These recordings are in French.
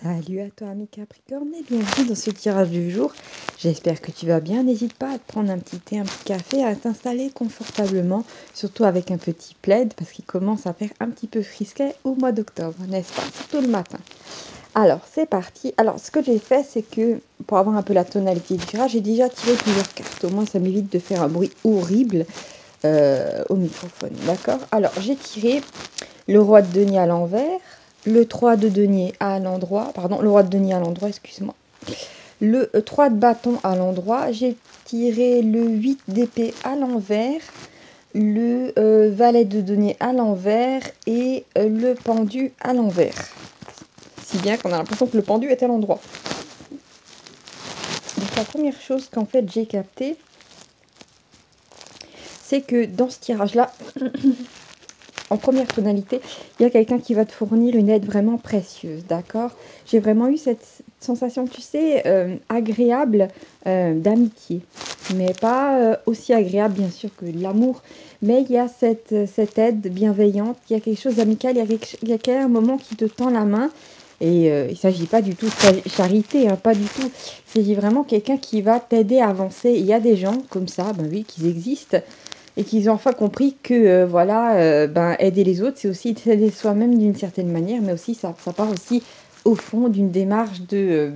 Salut à toi ami Capricorne et bienvenue dans ce tirage du jour. J'espère que tu vas bien. N'hésite pas à te prendre un petit thé, un petit café, à t'installer confortablement, surtout avec un petit plaid parce qu'il commence à faire un petit peu frisquet au mois d'octobre, n'est-ce pas? Surtout le matin. Alors c'est parti. Alors ce que j'ai fait, c'est que pour avoir un peu la tonalité du tirage, j'ai déjà tiré plusieurs cartes. Au moins ça m'évite de faire un bruit horrible au microphone. D'accord? Alors j'ai tiré le roi de denier à l'envers, le 3 de denier à l'endroit, pardon, le roi de denier à l'endroit, excuse-moi, le 3 de bâton à l'endroit, j'ai tiré le 8 d'épée à l'envers, le valet de denier à l'envers et le pendu à l'envers. Si bien qu'on a l'impression que le pendu est à l'endroit. Donc la première chose qu'en fait j'ai capté, c'est que dans ce tirage-là, en première tonalité, il y a quelqu'un qui va te fournir une aide vraiment précieuse, d'accord? J'ai vraiment eu cette sensation, tu sais, agréable d'amitié. Mais pas aussi agréable, bien sûr, que l'amour. Mais il y a cette aide bienveillante, il y a quelque chose d'amical, il y a un moment qui te tend la main. Et il ne s'agit pas du tout de charité, hein, pas du tout. Il s'agit vraiment de quelqu'un qui va t'aider à avancer. Il y a des gens comme ça, ben oui, qui existent. Et qu'ils ont enfin compris que aider les autres, c'est aussi s'aider soi-même d'une certaine manière, mais aussi ça part aussi au fond d'une démarche de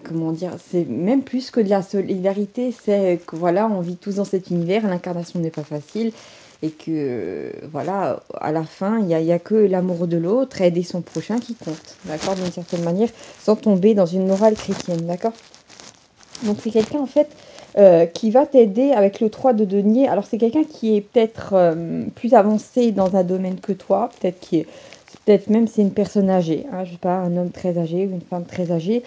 comment dire, c'est même plus que de la solidarité, c'est que voilà, on vit tous dans cet univers, l'incarnation n'est pas facile et que voilà, à la fin, il y a que l'amour de l'autre, aider son prochain qui compte, d'accord, d'une certaine manière, sans tomber dans une morale chrétienne, d'accord. Donc c'est quelqu'un en fait qui va t'aider avec le 3 de denier. Alors c'est quelqu'un qui est peut-être plus avancé dans un domaine que toi, peut-être même c'est une personne âgée, hein, je sais pas, un homme très âgé ou une femme très âgée,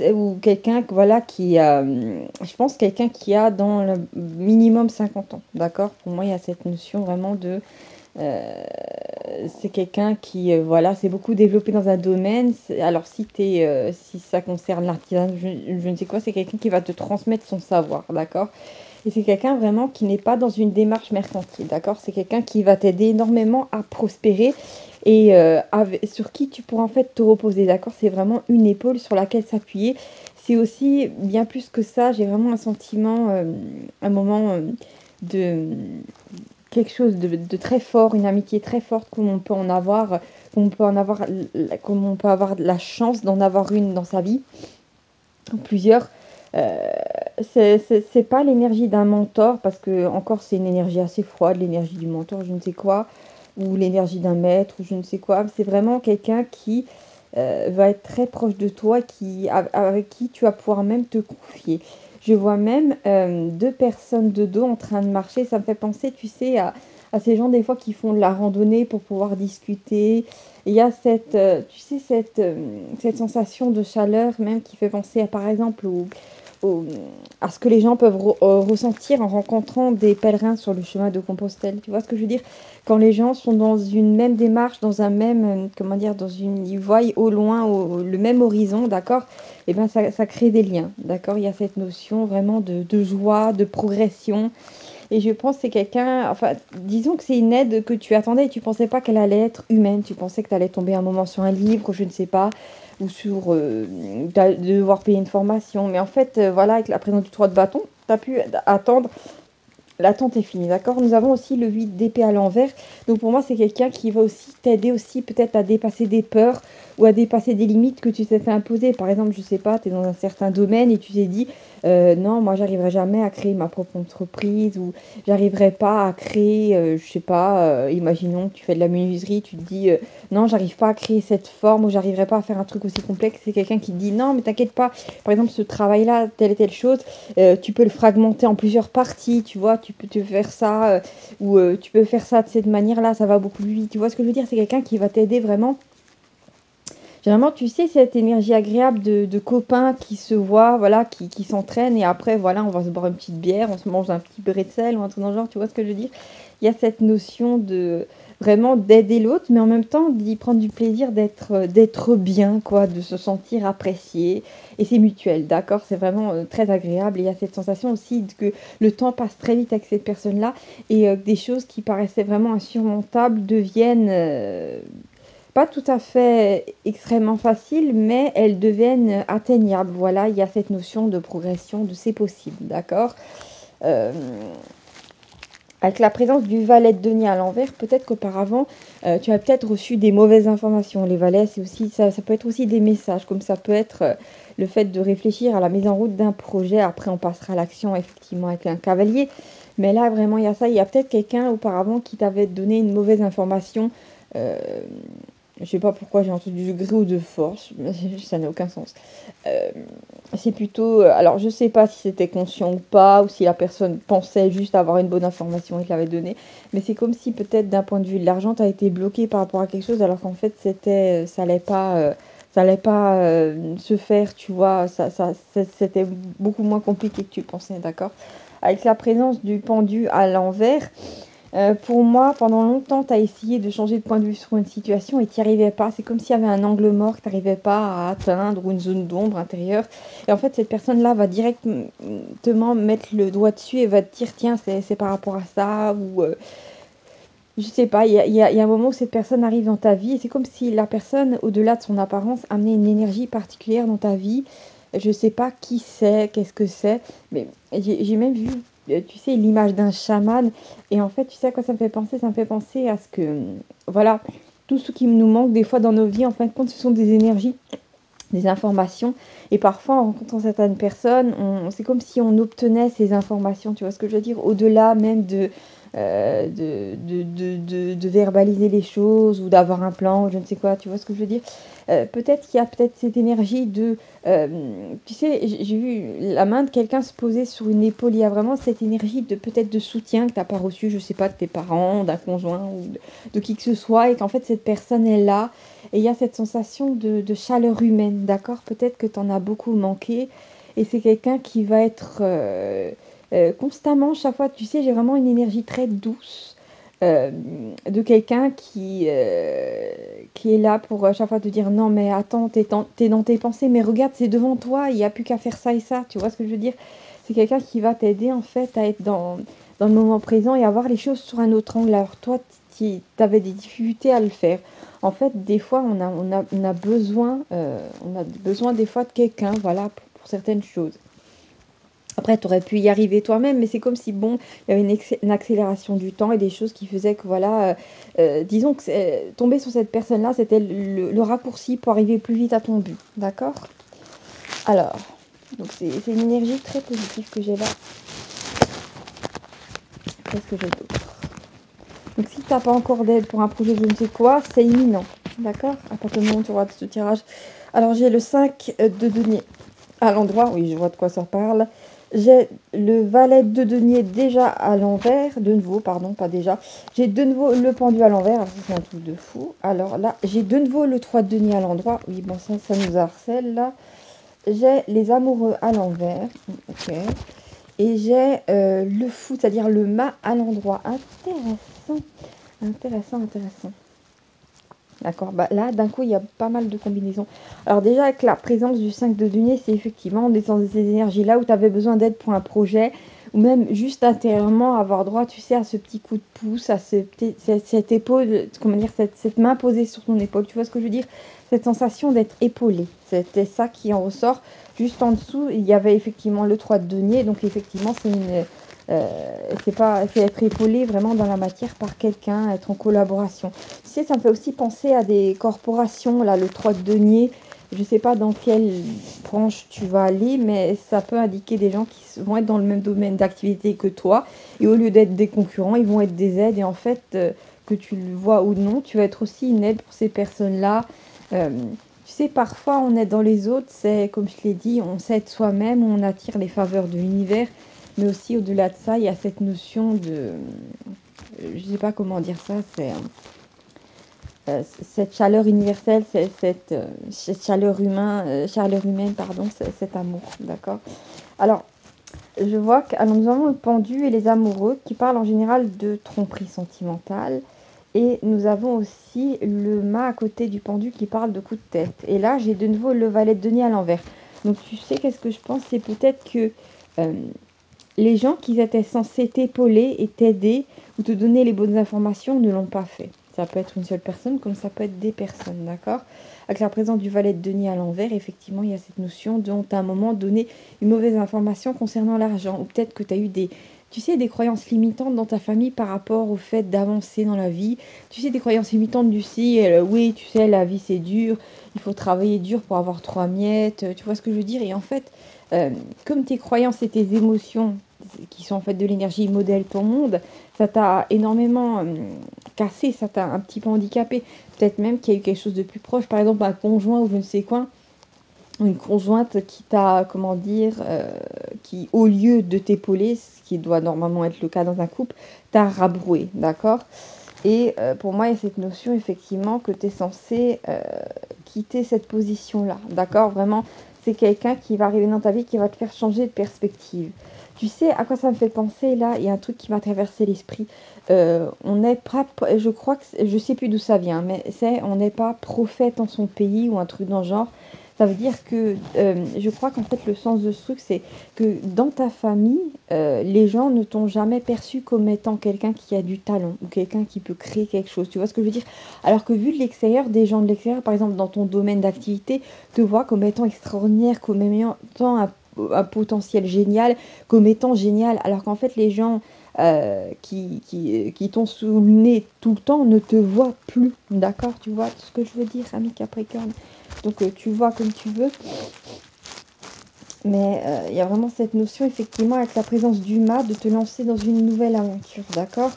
ou quelqu'un voilà, je pense quelqu'un qui a dans le minimum 50 ans, d'accord. Pour moi il y a cette notion vraiment de c'est quelqu'un qui voilà, c'est beaucoup développé dans un domaine. Alors si ça concerne l'artisanat, je ne sais quoi, c'est quelqu'un qui va te transmettre son savoir, d'accord. Et c'est quelqu'un vraiment qui n'est pas dans une démarche mercantile, d'accord. C'est quelqu'un qui va t'aider énormément à prospérer et sur qui tu pourras en fait te reposer, d'accord. C'est vraiment une épaule sur laquelle s'appuyer. C'est aussi bien plus que ça. J'ai vraiment un sentiment, un moment de quelque chose de très fort, une amitié très forte comme on peut en avoir, comme on peut avoir la chance d'en avoir une dans sa vie, ou plusieurs. Euh, c'est pas l'énergie d'un mentor, parce que encore c'est une énergie assez froide, l'énergie du mentor, je ne sais quoi, ou l'énergie d'un maître, ou je ne sais quoi. C'est vraiment quelqu'un qui va être très proche de toi, avec qui tu vas pouvoir même te confier. Je vois même deux personnes de dos en train de marcher. Ça me fait penser, tu sais, à ces gens des fois qui font de la randonnée pour pouvoir discuter. Il y a tu sais, cette sensation de chaleur même qui fait penser à, par exemple, au- à ce que les gens peuvent ressentir en rencontrant des pèlerins sur le chemin de Compostelle. Tu vois ce que je veux dire? Quand les gens sont dans une même démarche, dans un même, comment dire, ils voient au loin le même horizon, d'accord? Et bien ça crée des liens, d'accord? Il y a cette notion vraiment de joie, de progression. Et je pense que c'est quelqu'un, enfin, disons que c'est une aide que tu attendais et tu pensais pas qu'elle allait être humaine. Tu pensais que tu allais tomber un moment sur un livre, je ne sais pas, ou sur devoir payer une formation. Mais en fait, voilà, avec la présence du 3 de bâton, tu as pu attendre. L'attente est finie, d'accord. Nous avons aussi le 8 d'épée à l'envers. Donc pour moi, c'est quelqu'un qui va aussi t'aider aussi peut-être à dépasser des peurs ou à dépasser des limites que tu t'es fait imposer. Par exemple, je sais pas, tu es dans un certain domaine et tu t'es dit non, moi j'arriverai jamais à créer ma propre entreprise, ou j'arriverai pas à créer, je sais pas, imaginons que tu fais de la menuiserie, tu te dis non, j'arrive pas à créer cette forme, ou j'arriverai pas à faire un truc aussi complexe. C'est quelqu'un qui te dit non, mais t'inquiète pas, par exemple, ce travail-là, telle et telle chose, tu peux le fragmenter en plusieurs parties, tu vois, tu peux te faire ça, ou tu peux faire ça de cette manière-là, ça va beaucoup plus vite. Tu vois ce que je veux dire? C'est quelqu'un qui va t'aider vraiment. Généralement, tu sais, cette énergie agréable de copains qui se voient, voilà, qui s'entraînent, et après, voilà, on va se boire une petite bière, on se mange un petit bretzel ou un truc dans le genre, tu vois ce que je veux dire? Il y a cette notion de vraiment d'aider l'autre, mais en même temps d'y prendre du plaisir, d'être bien, quoi, de se sentir apprécié. Et c'est mutuel, d'accord? C'est vraiment très agréable. Et il y a cette sensation aussi que le temps passe très vite avec cette personne-là, et des choses qui paraissaient vraiment insurmontables deviennent pas tout à fait extrêmement faciles, mais elles deviennent atteignables. Voilà, il y a cette notion de progression, de c'est possible, d'accord. Euh, Avec la présence du valet de denier à l'envers, peut-être qu'auparavant, tu as peut-être reçu des mauvaises informations. Les valets, c'est aussi ça peut être aussi des messages, comme ça peut être le fait de réfléchir à la mise en route d'un projet. Après, on passera à l'action, effectivement, avec un cavalier. Mais là, vraiment, il y a ça. Il y a peut-être quelqu'un auparavant qui t'avait donné une mauvaise information. Euh, je sais pas pourquoi j'ai entendu du gré ou de force, ça n'a aucun sens. Euh, c'est plutôt, alors je sais pas si c'était conscient ou pas, ou si la personne pensait juste avoir une bonne information et te l'avait donnée, mais c'est comme si peut-être d'un point de vue de l'argent, tu as été bloqué par rapport à quelque chose, alors qu'en fait ça allait pas se faire, tu vois, c'était beaucoup moins compliqué que tu pensais, d'accord? Avec la présence du pendu à l'envers. Pour moi, pendant longtemps, tu as essayé de changer de point de vue sur une situation et tu n'y arrivais pas. C'est comme s'il y avait un angle mort que tu n'arrivais pas à atteindre ou une zone d'ombre intérieure. Et en fait, cette personne-là va directement mettre le doigt dessus et va te dire, tiens, c'est par rapport à ça. Ou je sais pas, il y a un moment où cette personne arrive dans ta vie et c'est comme si la personne, au-delà de son apparence, amenait une énergie particulière dans ta vie. Je sais pas qui c'est, qu'est-ce que c'est, mais j'ai même vu, tu sais, l'image d'un chaman. Et en fait, tu sais à quoi ça me fait penser? Ça me fait penser à ce que, voilà, tout ce qui nous manque des fois dans nos vies, en fin de compte, ce sont des énergies, des informations. Et parfois, en rencontrant certaines personnes, c'est comme si on obtenait ces informations, tu vois ce que je veux dire? Au-delà même de verbaliser les choses ou d'avoir un plan, ou je ne sais quoi, tu vois ce que je veux dire? Peut-être qu'il y a peut-être cette énergie euh, tu sais, j'ai vu la main de quelqu'un se poser sur une épaule. Il y a vraiment cette énergie de peut-être de soutien que tu n'as pas reçu, je sais pas, de tes parents, d'un conjoint ou de qui que ce soit, et qu'en fait cette personne est là. Et il y a cette sensation de chaleur humaine, d'accord? Peut-être que tu en as beaucoup manqué. Et c'est quelqu'un qui va être constamment, chaque fois, tu sais, j'ai vraiment une énergie très douce euh, de quelqu'un qui est là pour chaque fois te dire non mais attends, t'es dans tes pensées, mais regarde, c'est devant toi, il n'y a plus qu'à faire ça et ça, tu vois ce que je veux dire? C'est quelqu'un qui va t'aider en fait à être dans le moment présent et à voir les choses sur un autre angle. Alors toi, tu avais des difficultés à le faire. En fait, des fois, on a besoin des fois de quelqu'un, voilà, pour certaines choses. Après, tu aurais pu y arriver toi-même, mais c'est comme si, bon, il y avait une accélération du temps et des choses qui faisaient que, voilà, disons que tomber sur cette personne-là, c'était le raccourci pour arriver plus vite à ton but. D'accord? Alors, donc c'est une énergie très positive que j'ai là. Qu'est-ce que j'ai d'autre? Donc, si tu n'as pas encore d'aide pour un projet, je ne sais quoi, c'est imminent. D'accord? À partir du moment où tu auras ce tirage. Alors, j'ai le 5 de denier à l'endroit. Oui, je vois de quoi ça parle. J'ai le valet de denier déjà à l'envers. De nouveau, pardon, pas déjà. J'ai de nouveau le pendu à l'envers. Alors, c'est un truc de fou. Alors là, j'ai de nouveau le 3 de denier à l'endroit. Oui, bon, ça nous harcèle là. J'ai les amoureux à l'envers. Ok. Et j'ai le fou, c'est-à-dire le mât à l'endroit. Intéressant. Intéressant, intéressant. D'accord, bah là d'un coup il y a pas mal de combinaisons. Alors déjà avec la présence du 5 de denier, c'est effectivement on est dans ces énergies là où tu avais besoin d'aide pour un projet, ou même juste intérieurement avoir droit, tu sais, à ce petit coup de pouce, à cette épaule, comment dire, cette main posée sur ton épaule, tu vois ce que je veux dire? Cette sensation d'être épaulé, c'était ça qui en ressort. Juste en dessous, il y avait effectivement le 3 de denier, donc effectivement c'est être épaulé vraiment dans la matière par quelqu'un, être en collaboration. Tu sais, ça me fait aussi penser à des corporations, là, le 3 de denier. Je ne sais pas dans quelle branche tu vas aller, mais ça peut indiquer des gens qui vont être dans le même domaine d'activité que toi. Et au lieu d'être des concurrents, ils vont être des aides. Et en fait, que tu le vois ou non, tu vas être aussi une aide pour ces personnes-là. Euh, Tu sais, parfois, on est dans les autres, c'est comme je l'ai dit, on s'aide soi-même, on attire les faveurs de l'univers. Mais aussi, au-delà de ça, il y a cette notion de... Je ne sais pas comment dire ça, c'est cette chaleur universelle, cette chaleur humaine, pardon, cet amour, d'accord? Alors, je vois que alors, nous avons le pendu et les amoureux qui parlent en général de tromperie sentimentale. Et nous avons aussi le mât à côté du pendu qui parle de coup de tête. Et là, j'ai de nouveau le valet de denier à l'envers. Donc, tu sais, qu'est-ce que je pense? C'est peut-être que euh, les gens qui étaient censés t'épauler et t'aider ou te donner les bonnes informations ne l'ont pas fait. Ça peut être une seule personne, comme ça peut être des personnes, d'accord? Avec la présence du valet de denier à l'envers, effectivement, il y a cette notion dont à un moment donné une mauvaise information concernant l'argent. Ou peut-être que tu as eu des, tu sais, des croyances limitantes dans ta famille par rapport au fait d'avancer dans la vie. Tu sais, des croyances limitantes du style, oui, tu sais, la vie c'est dur, il faut travailler dur pour avoir trois miettes, tu vois ce que je veux dire? Et en fait, euh, comme tes croyances et tes émotions, qui sont en fait de l'énergie, modèlent ton monde, ça t'a énormément cassé, ça t'a un petit peu handicapé. Peut-être même qu'il y a eu quelque chose de plus proche, par exemple un conjoint ou je ne sais quoi, une conjointe qui t'a, comment dire, qui au lieu de t'épauler, ce qui doit normalement être le cas dans un couple, t'a rabroué, d'accord? Et pour moi, il y a cette notion effectivement que tu es censé quitter cette position-là, d'accord? Vraiment, c'est quelqu'un qui va arriver dans ta vie qui va te faire changer de perspective. Tu sais à quoi ça me fait penser là? Il y a un truc qui m'a traversé l'esprit. On n'est pas, je crois que, je sais plus d'où ça vient, mais c'est on n'est pas prophète en son pays ou un truc dans le genre. Ça veut dire que je crois qu'en fait le sens de ce truc c'est que dans ta famille, les gens ne t'ont jamais perçu comme étant quelqu'un qui a du talent ou quelqu'un qui peut créer quelque chose. Tu vois ce que je veux dire? Alors que vu de l'extérieur, des gens de l'extérieur, par exemple dans ton domaine d'activité, te voient comme étant extraordinaire, comme étant un potentiel génial, comme étant génial. Alors qu'en fait, les gens qui t'ont sous le nez tout le temps ne te voient plus. D'accord? Tu vois ce que je veux dire, ami Capricorne? Donc tu vois comme tu veux. Mais il y a vraiment cette notion, effectivement, avec la présence du mât, de te lancer dans une nouvelle aventure, d'accord?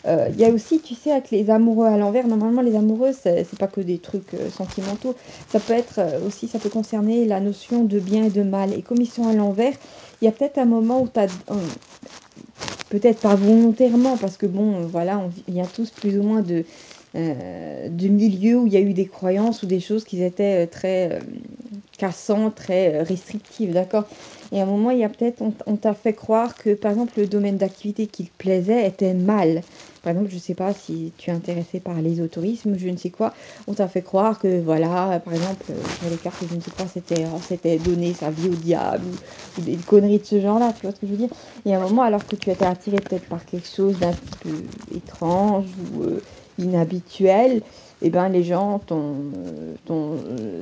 Il y a aussi, tu sais, avec les amoureux à l'envers, normalement les amoureux, c'est pas que des trucs sentimentaux, ça peut être aussi, ça peut concerner la notion de bien et de mal. Et comme ils sont à l'envers, il y a peut-être un moment où tu as, peut-être pas volontairement, parce que bon, voilà, on vient tous plus ou moins de milieux où il y a eu des croyances ou des choses qui étaient très cassantes, très restrictives, d'accord? Et à un moment, il y a peut-être, on t'a fait croire que, par exemple, le domaine d'activité qui te plaisait était mal. Par exemple, je ne sais pas si tu es intéressé par l'ésotérisme, je ne sais quoi. On t'a fait croire que, voilà, par exemple, sur les cartes, je ne sais pas, c'était donner sa vie au diable ou des conneries de ce genre-là, tu vois ce que je veux dire? Et à un moment, alors que tu étais attiré peut-être par quelque chose d'un petit peu étrange ou inhabituel, et ben les gens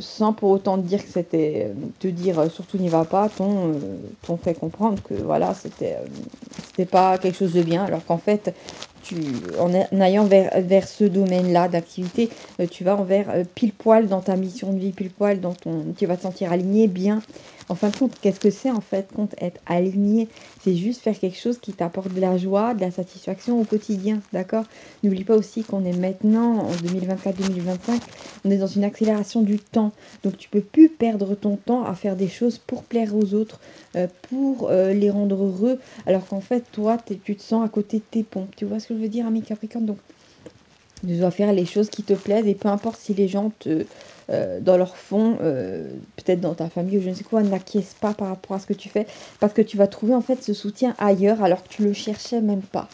sans pour autant te dire que c'était te dire surtout n'y va pas, t'ont fait comprendre que voilà, c'était pas quelque chose de bien, alors qu'en fait tu, en allant vers ce domaine-là d'activité, tu vas envers pile poil dans ta mission de vie, pile poil dans tu vas te sentir aligné, bien. En fin de compte, qu'est-ce que c'est en fait, compte être aligné? C'est juste faire quelque chose qui t'apporte de la joie, de la satisfaction au quotidien, d'accord? N'oublie pas aussi qu'on est maintenant en 2024-2025, on est dans une accélération du temps. Donc tu peux plus perdre ton temps à faire des choses pour plaire aux autres, pour les rendre heureux, alors qu'en fait, toi, tu te sens à côté de tes pompes. Tu vois ce que je veux dire, ami Capricorne? Donc tu dois faire les choses qui te plaisent et peu importe si les gens dans leur fond, peut-être dans ta famille ou je ne sais quoi, n'acquiescent pas par rapport à ce que tu fais, parce que tu vas trouver en fait ce soutien ailleurs alors que tu le cherchais même pas.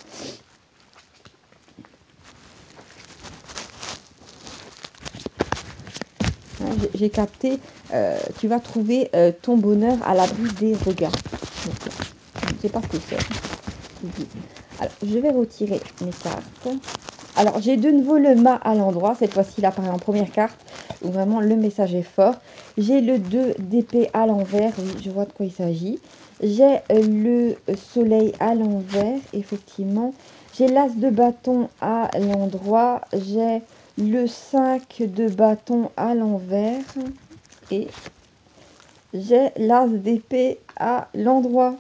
Hein, j'ai capté, tu vas trouver ton bonheur à l'abri des regards. Donc, je ne sais pas ce que c'est. Alors, je vais retirer mes cartes. Alors, j'ai de nouveau le mât à l'endroit. Cette fois-ci, il apparaît en première carte. Où vraiment, le message est fort. J'ai le 2 d'épée à l'envers. Oui, je vois de quoi il s'agit. J'ai le soleil à l'envers, effectivement. J'ai l'as de bâton à l'endroit. J'ai le 5 de bâton à l'envers. Et j'ai l'as d'épée à l'endroit.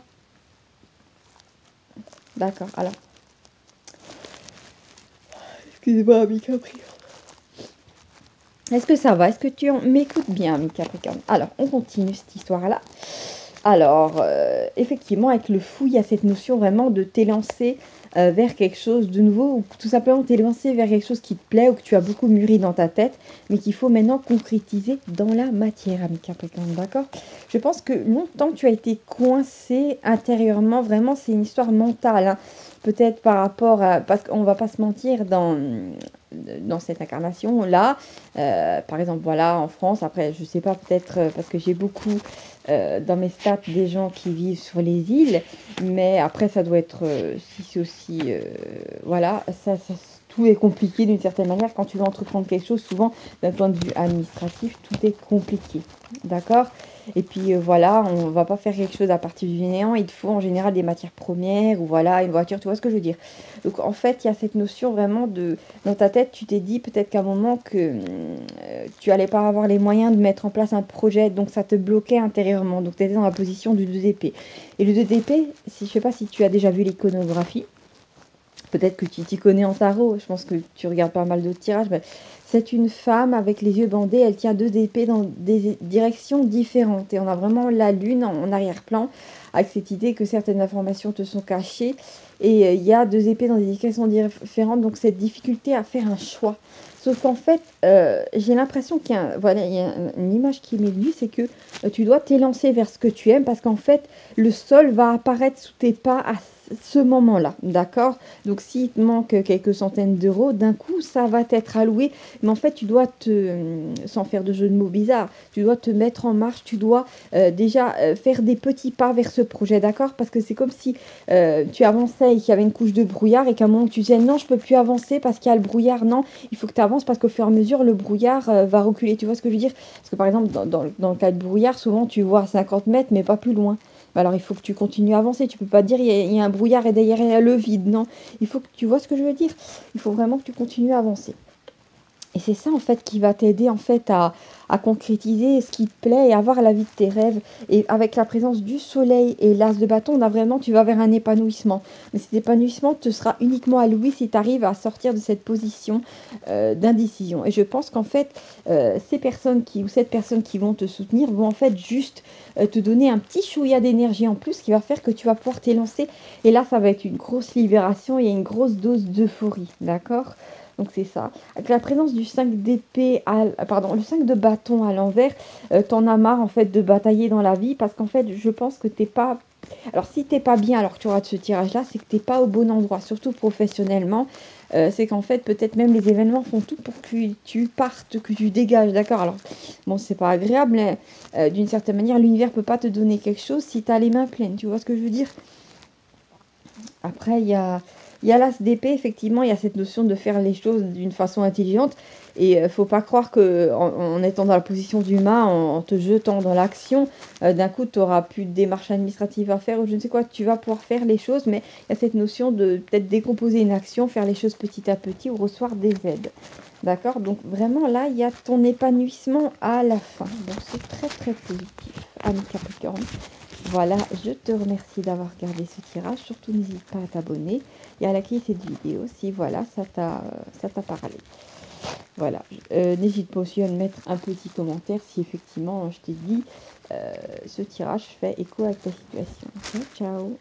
D'accord, alors. Excusez-moi, ami Capricorne. Est-ce que ça va? Est-ce que tu m'écoutes bien, ami Capricorne? Alors, on continue cette histoire-là. Alors, effectivement, avec le fou, il y a cette notion vraiment de t'élancer vers quelque chose de nouveau, ou tout simplement t'élancer vers quelque chose qui te plaît, ou que tu as beaucoup mûri dans ta tête, mais qu'il faut maintenant concrétiser dans la matière, ami Capricorne, d'accord? Je pense que longtemps tu as été coincé intérieurement, vraiment, c'est une histoire mentale, hein. Peut-être par rapport à... Parce qu'on va pas se mentir, dans cette incarnation-là, par exemple, voilà, en France, après, je sais pas, peut-être parce que j'ai beaucoup dans mes stats des gens qui vivent sur les îles, mais après, ça doit être, si c'est aussi, voilà, ça tout est compliqué d'une certaine manière. Quand tu veux entreprendre quelque chose, souvent, d'un point de vue administratif, tout est compliqué. D'accord? Et puis voilà, on va pas faire quelque chose à partir du néant. Il te faut en général des matières premières ou voilà, une voiture, tu vois ce que je veux dire. Donc en fait, il y a cette notion vraiment de... Dans ta tête, tu t'es dit peut-être qu'à un moment que tu allais pas avoir les moyens de mettre en place un projet, donc ça te bloquait intérieurement. Donc tu étais dans la position du 2 d'épée. Et le 2 d'épée, si, je sais pas si tu as déjà vu l'iconographie, peut-être que tu t'y connais en tarot, je pense que tu regardes pas mal d'autres tirages, mais c'est une femme avec les yeux bandés, elle tient 2 épées dans des directions différentes. Et on a vraiment la lune en arrière-plan, avec cette idée que certaines informations te sont cachées. Et il y a 2 épées dans des directions différentes, donc cette difficulté à faire un choix. Sauf qu'en fait, j'ai l'impression qu'il y a, voilà, il y a une image qui m'est venue, c'est que tu dois t'élancer vers ce que tu aimes, parce qu'en fait, le sol va apparaître sous tes pas à ce moment-là, d'accord? Donc s'il te manque quelques centaines d'euros, d'un coup, ça va t'être alloué. Mais en fait, tu dois sans faire de jeu de mots bizarres, tu dois te mettre en marche, tu dois déjà faire des petits pas vers ce projet, d'accord? Parce que c'est comme si tu avançais et qu'il y avait une couche de brouillard et qu'à un moment tu disais non, je peux plus avancer parce qu'il y a le brouillard. Non, il faut que tu avances parce qu'au fur et à mesure, le brouillard va reculer. Tu vois ce que je veux dire? Parce que par exemple, dans le cas de brouillard, souvent tu vois à 50 mètres, mais pas plus loin. Alors il faut que tu continues à avancer. Tu peux pas dire il y a un brouillard et derrière il y a le vide. Non, il faut que tu vois ce que je veux dire. Il faut vraiment que tu continues à avancer. Et c'est ça en fait qui va t'aider en fait à concrétiser ce qui te plaît et avoir la vie de tes rêves. Et avec la présence du soleil et l'as de bâton, on a vraiment, tu vas vers un épanouissement. Mais cet épanouissement te sera uniquement alloué si tu arrives à sortir de cette position d'indécision. Et je pense qu'en fait, ces personnes ou cette personne qui vont te soutenir vont en fait juste te donner un petit chouïa d'énergie en plus qui va faire que tu vas pouvoir t'élancer. Et là, ça va être une grosse libération et une grosse dose d'euphorie. D'accord? Donc c'est ça. Avec la présence du 5 d'épée, pardon, le 5 de bâton à l'envers, t'en as marre en fait de batailler dans la vie parce qu'en fait je pense que t'es pas... Alors si t'es pas bien alors que tu auras de ce tirage là, c'est que t'es pas au bon endroit, surtout professionnellement. C'est qu'en fait peut-être même les événements font tout pour que tu partes, que tu dégages, d'accord? Alors bon c'est pas agréable, mais d'une certaine manière l'univers peut pas te donner quelque chose si t'as les mains pleines, tu vois ce que je veux dire? Après, il y a l'as d'épée, effectivement, il y a cette notion de faire les choses d'une façon intelligente. Et faut pas croire que en étant dans la position d'humain, en te jetant dans l'action, d'un coup, tu n'auras plus de démarches administratives à faire ou je ne sais quoi. Tu vas pouvoir faire les choses, mais il y a cette notion de peut-être décomposer une action, faire les choses petit à petit ou recevoir des aides. D'accord? Donc vraiment, là, il y a ton épanouissement à la fin. Donc c'est très, très positif, ami Capricorne. Voilà, je te remercie d'avoir regardé ce tirage. Surtout, n'hésite pas à t'abonner et à liker cette vidéo si voilà, ça t'a parlé. Voilà, n'hésite pas aussi à me mettre un petit commentaire si effectivement je t'ai dit ce tirage fait écho avec ta situation. Ok, ciao.